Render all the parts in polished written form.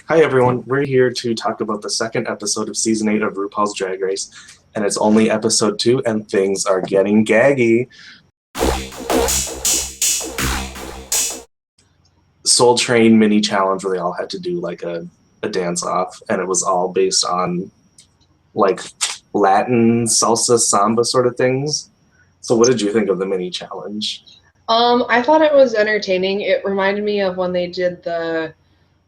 Hi everyone, we're here to talk about the second episode of season 8 of RuPaul's Drag Race, and it's only episode 2 and things are getting gaggy. Soul Train mini challenge where they all had to do like a dance off, and it was all based on like Latin salsa samba sort of things. So what did you think of the mini challenge? I thought it was entertaining. It reminded me of when they did the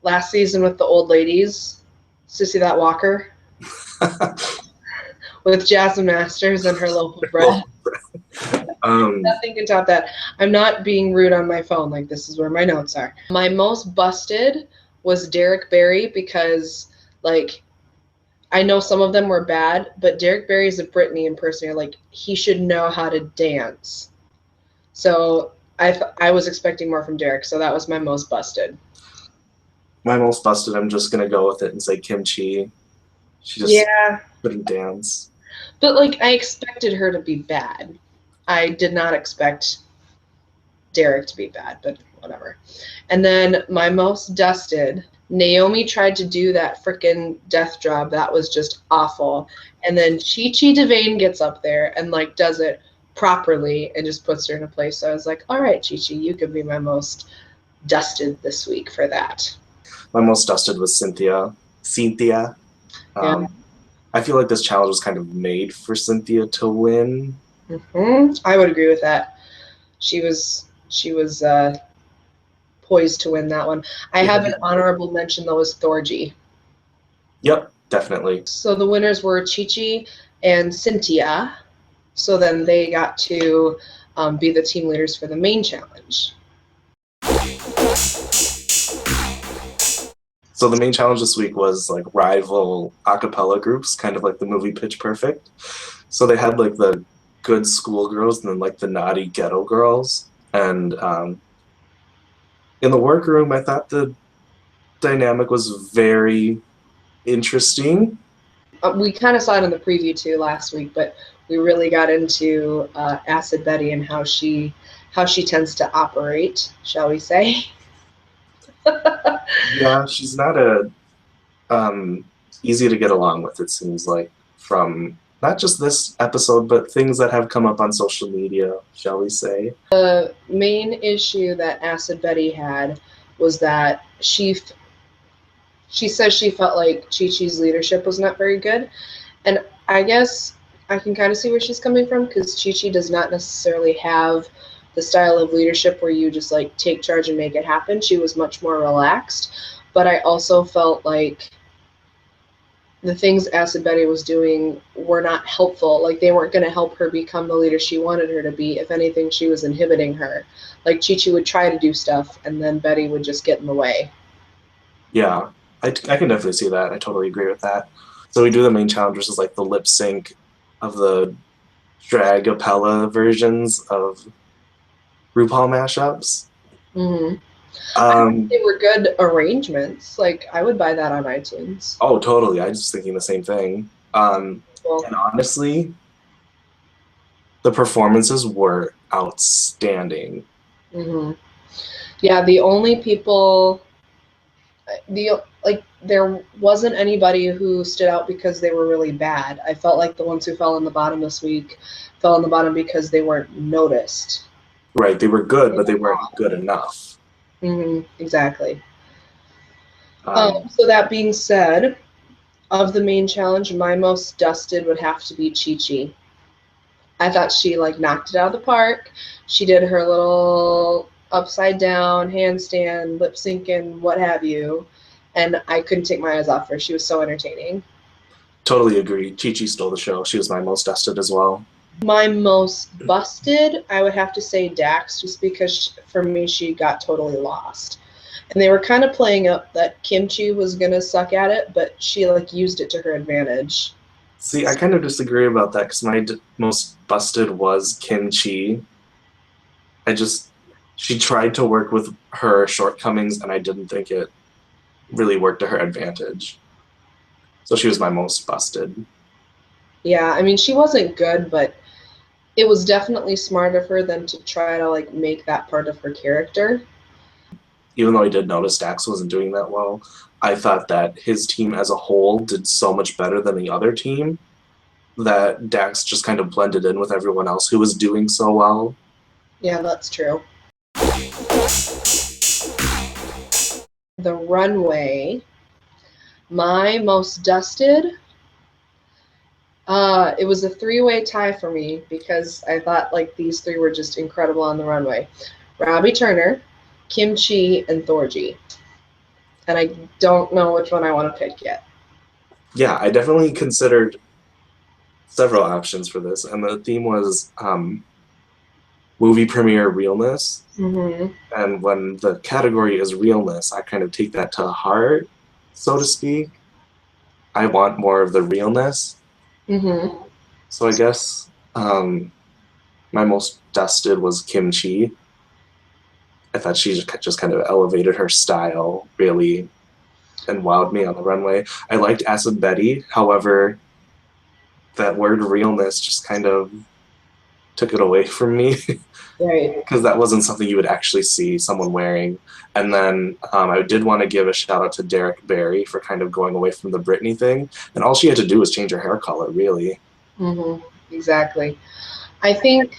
last season with the old ladies. Sissy That Walker with Jasmine Masters and her loaf of bread. Nothing can top that. I'm not being rude on my phone. Like, this is where my notes are. My most busted was Derek Barry because, like, I know some of them were bad, but Derek Barry is a Britney impersonator. Like, he should know how to dance. So I was expecting more from Derek, so that was my most busted. My most busted, I'm just gonna go with it and say Kimchi. She just couldn't dance. But like, I expected her to be bad. I did not expect Derek to be bad, but whatever. And then my most dusted, Naomi tried to do that frickin' death job. That was just awful. And then Chi-Chi DeVayne gets up there and like does it properly and just puts her in a place. So I was like, all right, Chi-Chi, you could be my most dusted this week for that. My most dusted was Cynthia. Yeah. I feel like this challenge was kind of made for Cynthia to win. I would agree with that. She was poised to win that one. I have an honorable mention though as Thorgy. Yep, definitely. So the winners were Chi-Chi and Cynthia. So then they got to be the team leaders for the main challenge. So the main challenge this week was like rival a cappella groups, kind of like the movie Pitch Perfect. So they had like the good schoolgirls and then like the naughty ghetto girls. And in the workroom, I thought the dynamic was very interesting. We kind of saw it in the preview too last week, but we really got into Acid Betty and how she tends to operate, shall we say. Yeah, she's not easy to get along with, it seems like, from not just this episode, but things that have come up on social media, shall we say. The main issue that Acid Betty had was that she says she felt like Chi-Chi's leadership was not very good. And I guess I can kind of see where she's coming from, because Chi-Chi does not necessarily have the style of leadership where you just like take charge and make it happen. She was much more relaxed. But I also felt like the things Acid Betty was doing were not helpful. Like, they weren't going to help her become the leader she wanted her to be. If anything, she was inhibiting her. Like, Chi-Chi would try to do stuff, and then Betty would just get in the way. Yeah, I can definitely see that. I totally agree with that. So we do the main challenge, which is like the lip sync of the drag-apella versions of RuPaul mashups. Mm-hmm. I think they were good arrangements. Like, I would buy that on iTunes. Oh, totally. I was just thinking the same thing. And honestly, the performances were outstanding. Mm-hmm. Yeah, the only people, there wasn't anybody who stood out because they were really bad. I felt like the ones who fell on the bottom this week fell on the bottom because they weren't noticed. Right, they were good, but they weren't good enough. Exactly. So that being said, of the main challenge, my most dusted would have to be Chi-Chi. I thought she like knocked it out of the park. She did her little upside down handstand, lip sync, and what have you, and I couldn't take my eyes off her. She was so entertaining. Totally agree. Chi-Chi stole the show. She was my most dusted as well. My most busted, I would have to say Dax, just because for me she got totally lost. And they were kind of playing up that Kimchi was going to suck at it, but she like used it to her advantage. See, I kind of disagree about that, because my most busted was Kimchi. She tried to work with her shortcomings, and I didn't think it really worked to her advantage. So she was my most busted. Yeah, I mean, she wasn't good, but it was definitely smart of her than to try to like make that part of her character. even though I did notice Dax wasn't doing that well, I thought that his team as a whole did so much better than the other team that Dax just kind of blended in with everyone else who was doing so well. Yeah, that's true. The runway, my most dusted, it was a three-way tie for me because I thought like these three were just incredible on the runway. Robbie Turner, Kim Chi, and Thorgy. And I don't know which one I want to pick yet. Yeah, I definitely considered several options for this, and the theme was movie premiere realness. Mm-hmm. And when the category is realness, I kind of take that to heart, so to speak. I want more of the realness. Mm-hmm. So I guess my most dusted was Kim Chi. I thought she just kind of elevated her style really and wowed me on the runway. I liked Acid Betty, however, that word realness just kind of took it away from me Right. because that wasn't something you would actually see someone wearing. And then I did want to give a shout out to Derek Barry for kind of going away from the Britney thing. And all she had to do was change her hair color, really. Mm-hmm. Exactly. I think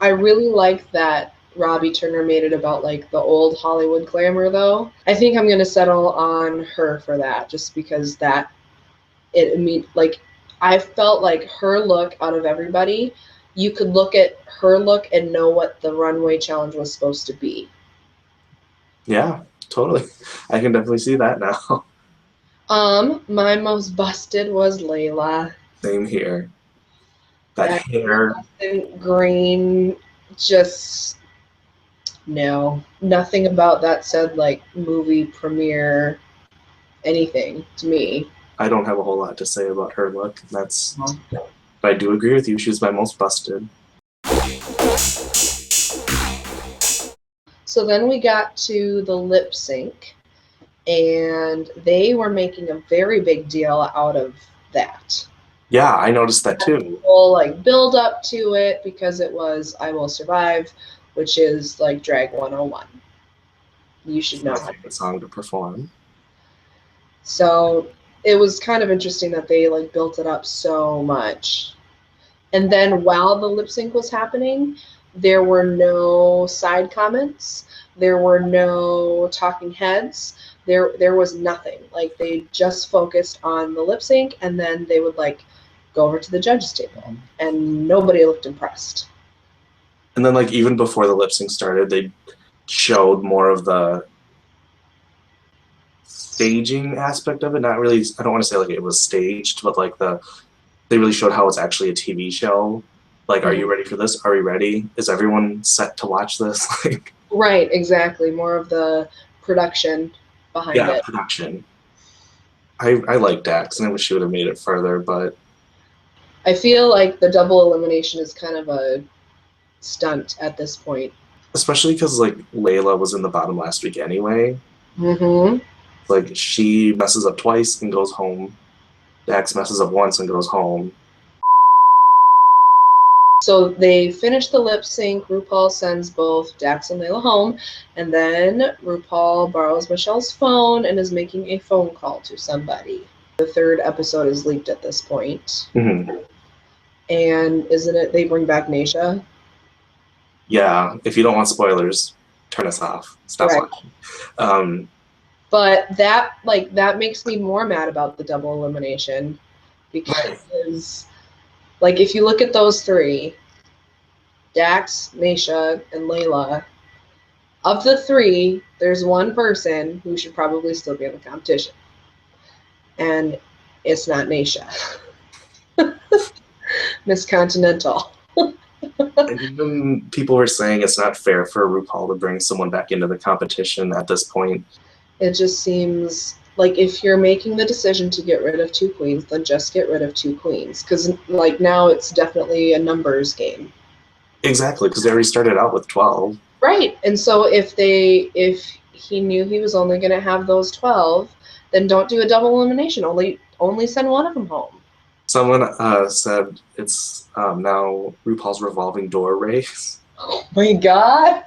I really like that Robbie Turner made it about like the old Hollywood glamour though. I think I'm gonna settle on her for that just because that it like I felt like her look out of everybody, you could look at her look and know what the runway challenge was supposed to be. Yeah, totally. I can definitely see that now. My most busted was Layla. Same here. That That hair. green, just no. Nothing about that said like movie premiere anything to me. I don't have a whole lot to say about her look. But I do agree with you. She's my most busted. So then we got to the lip sync, and they were making a very big deal out of that. Yeah, I noticed that too. Whole like build up to it because it was I Will Survive, which is like drag 101. You should It's my know. favorite song to perform. So it was kind of interesting that they like built it up so much. And then while the lip sync was happening, there were no side comments. There were no talking heads. There was nothing. Like they just focused on the lip sync, and then they would like go over to the judges table, and nobody looked impressed. And then, like, even before the lip sync started, they showed more of the staging aspect of it. Not really, I don't want to say like it was staged, but like they really showed how it's actually a TV show. Like, are you ready for this? Are we ready? Is everyone set to watch this? Like, Right, exactly. More of the production behind yeah, it. production. I like Dax, and I wish she would have made it further, but I feel like the double elimination is kind of a stunt at this point. especially because like Layla was in the bottom last week anyway. Mm-hmm. Like she messes up twice and goes home. Dax messes up once and goes home. So they finish the lip sync. RuPaul sends both Dax and Layla home, and then RuPaul borrows Michelle's phone and is making a phone call to somebody. The third episode is leaked at this point. Mm-hmm. And isn't it they bring back Naysha? Yeah, if you don't want spoilers, turn us off. Stop Right. watching. But that makes me more mad about the double elimination because like if you look at those three, Dax, Naysha, and Layla, of the three, there's one person who should probably still be in the competition. And it's not Naysha. Miss Continental. And even people were saying it's not fair for RuPaul to bring someone back into the competition at this point. It just seems like if you're making the decision to get rid of two queens, then just get rid of two queens. Because like now it's definitely a numbers game. Exactly, because they already started out with 12. Right. And so if he knew he was only going to have those 12, then don't do a double elimination. Only send one of them home. Someone said it's now RuPaul's revolving door race. Oh my god.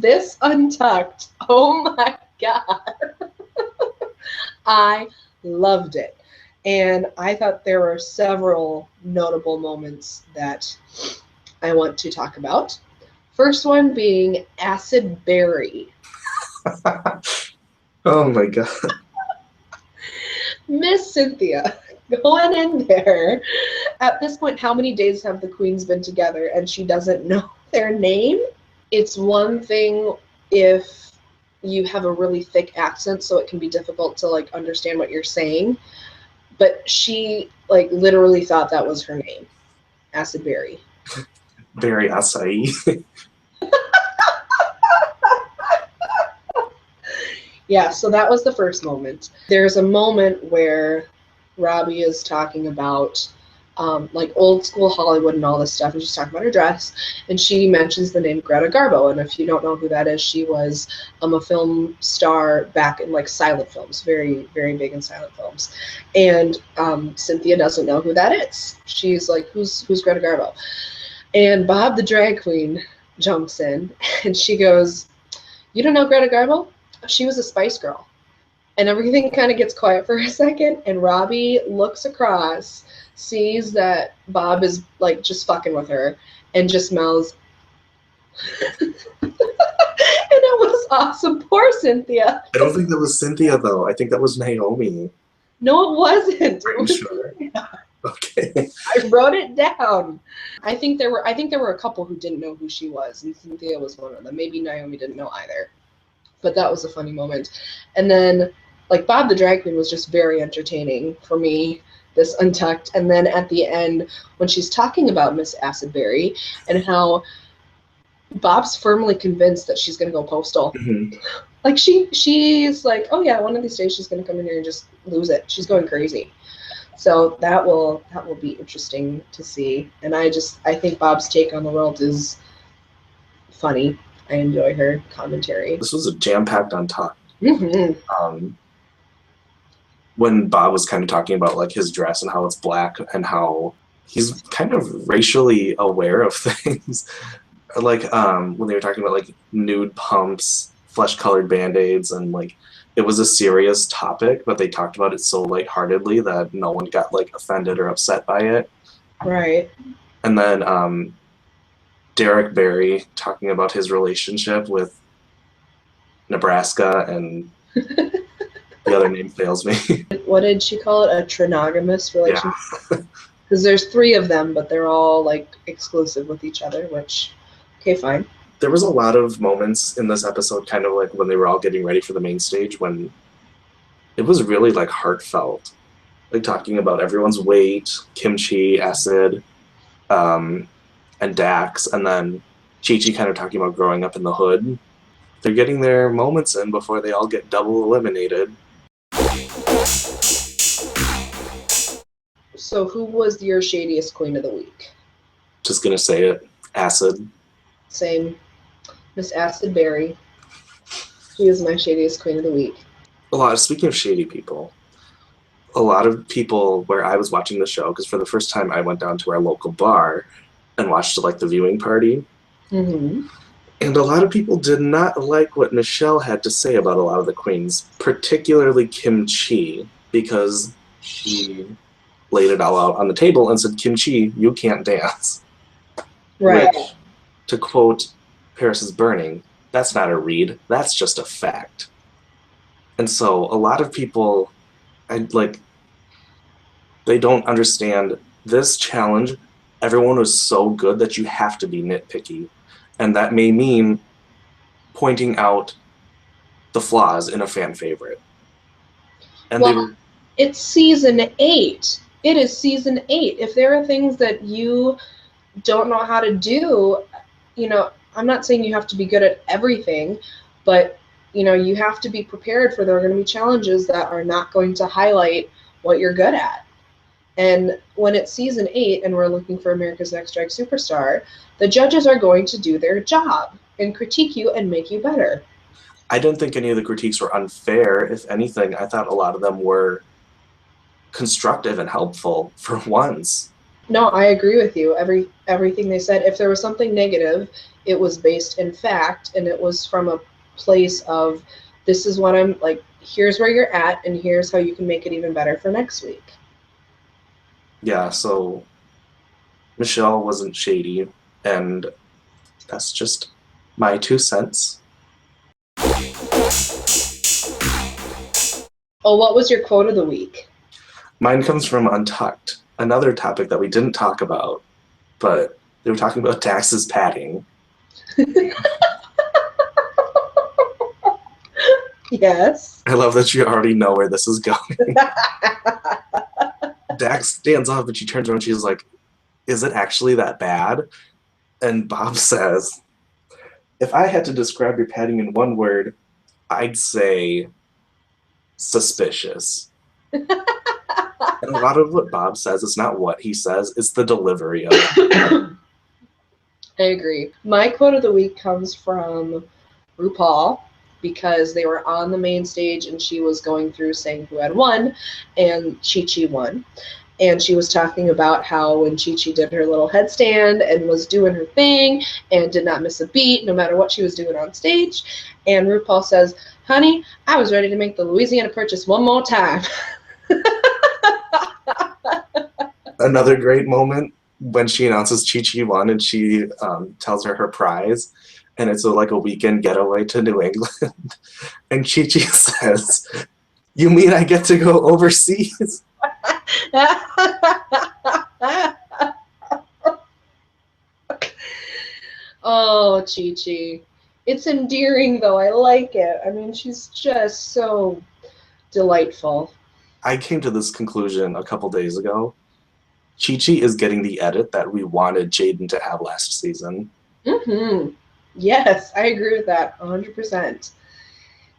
this Untucked, oh my God. I loved it. And I thought there were several notable moments that I want to talk about. First one being Acid Berry. Oh my God. Miss Cynthia going in there. At this point, how many days have the queens been together and she doesn't know their name? It's one thing if you have a really thick accent, so it can be difficult to like understand what you're saying. But she like literally thought that was her name, Acid Berry. Very acai. Yeah, so that was the first moment. There's a moment where Robbie is talking about like old school Hollywood and all this stuff, and she's talking about her dress, and she mentions the name Greta Garbo. And if you don't know who that is, she was a film star back in like silent films, very, very big in silent films. And Cynthia doesn't know who that is. She's like, who's Greta Garbo? And Bob the drag queen jumps in, and she goes, you don't know Greta Garbo? She was a Spice Girl. And everything kind of gets quiet for a second, and Robbie looks across, sees that Bob is like just fucking with her, and just mouths, and it was awesome. Poor Cynthia. I don't think that was Cynthia though. I think that was Naomi. No, it wasn't. It was Sure. Cynthia. Okay. I wrote it down. I think there were a couple who didn't know who she was, and Cynthia was one of them. Maybe Naomi didn't know either. But that was a funny moment. And then like Bob the drag queen was just very entertaining for me, this Untucked. And then at the end, when she's talking about Miss Acid Berry and how Bob's firmly convinced that she's gonna go postal. Mm-hmm. Like she's like, oh yeah, one of these days she's gonna come in here and just lose it. She's going crazy. So that will be interesting to see. And I think Bob's take on the world is funny. I enjoy her commentary. This was a jam-packed Untucked. Mm-hmm. When Bob was kind of talking about like his dress and how it's black and how he's kind of racially aware of things. Like when they were talking about like nude pumps, flesh-colored band-aids, and like it was a serious topic, but they talked about it so lightheartedly that no one got like offended or upset by it. Right. And then Derek Barry talking about his relationship with Nebraska, and the other name fails me. What did she call it? A trinogamous relationship? Because there's 3 of them, but they're all like exclusive with each other, which, okay, fine. There was a lot of moments in this episode, kind of like when they were all getting ready for the main stage, when it was really like heartfelt. Like talking about everyone's weight, kimchi, acid, and Dax, and then Chi-Chi kind of talking about growing up in the hood. They're getting their moments in before they all get double eliminated. So who was your shadiest queen of the week? Just gonna say it. Acid. Same. Miss Acid Berry. She is my shadiest queen of the week. Speaking of shady people, a lot of people where I was watching the show, because for the first time I went down to our local bar and watched like the viewing party. Mm-hmm. And a lot of people did not like what Michelle had to say about a lot of the queens, particularly Kim Chi, because she laid it all out on the table and said, Kim Chi, you can't dance. Right. Which, to quote Paris is Burning, that's not a read, that's just a fact. And so a lot of people, they don't understand this challenge. Everyone was so good that you have to be nitpicky. And that may mean pointing out the flaws in a fan favorite. And it's season 8. It is season 8. If there are things that you don't know how to do, I'm not saying you have to be good at everything, but you have to be prepared for there are going to be challenges that are not going to highlight what you're good at. And when it's season 8 and we're looking for America's Next Drag Superstar, the judges are going to do their job and critique you and make you better. I didn't think any of the critiques were unfair. If anything, I thought a lot of them were constructive and helpful for once. No, I agree with you. Everything they said. If there was something negative, it was based in fact, and it was from a place of, this is what I'm like. Here's where you're at, and here's how you can make it even better for next week. Yeah, so Michelle wasn't shady, and that's just my 2 cents. Oh, what was your quote of the week? Mine comes from Untucked, another topic that we didn't talk about, but they were talking about Dax's padding. Yes. I love that you already know where this is going. Dax stands up and she turns around and she's like, is it actually that bad? And Bob says, if I had to describe your padding in one word, I'd say suspicious. And a lot of what Bob says, it's not what he says, it's the delivery of it. I agree. My quote of the week comes from RuPaul, because they were on the main stage and she was going through saying who had won, and Chi-Chi won. And she was talking about how when Chi-Chi did her little headstand and was doing her thing and did not miss a beat no matter what she was doing on stage. And RuPaul says, honey, I was ready to make the Louisiana Purchase one more time. Another great moment when she announces Chi-Chi won and she tells her prize, and it's like a weekend getaway to New England. And Chi-Chi says, you mean I get to go overseas? Oh, Chi-Chi. It's endearing, though. I like it. I mean, she's just so delightful. I came to this conclusion a couple days ago. Chi-Chi is getting the edit that we wanted Jaden to have last season. Mm-hmm. Yes, I agree with that 100%.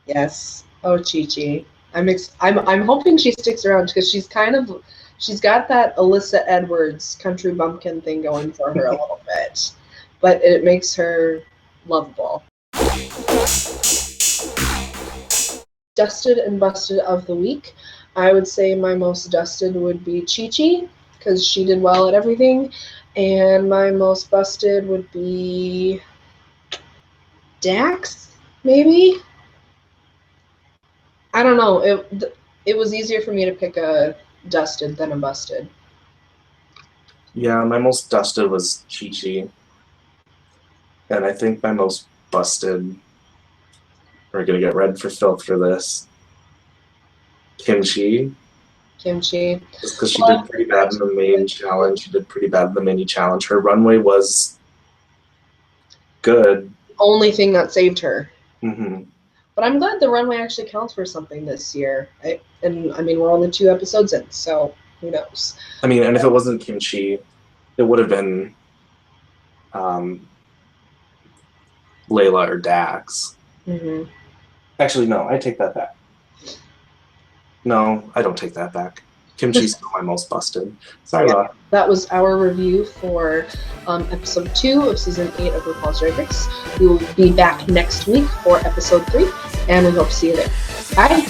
Yes. Oh, Chi-Chi. I'm hoping she sticks around because she's got that Alyssa Edwards country bumpkin thing going for her a little bit, but it makes her lovable. Dusted and busted of the week. I would say my most dusted would be Chi-Chi because she did well at everything, and my most busted would be Dax, maybe. I don't know. It was easier for me to pick a dusted than a busted. Yeah, my most dusted was Chi-Chi. And I think my most busted, we're going to get red for filth for this, Kimchi. Kimchi. Just because she did pretty bad in the main challenge. She did pretty bad in the mini challenge. Her runway was good. Only thing that saved her. Mm-hmm. But I'm glad the runway actually counts for something this year. We're only 2 episodes in, so who knows? I mean, and if it wasn't Kimchi, it would have been Layla or Dax. Mm-hmm. Actually, no, I take that back. No, I don't take that back. Kimchi's still my most busted. Sorry, yeah. That was our review for episode 2 of season 8 of RuPaul's Drag Race. We will be back next week for episode 3, and we hope to see you there. Bye!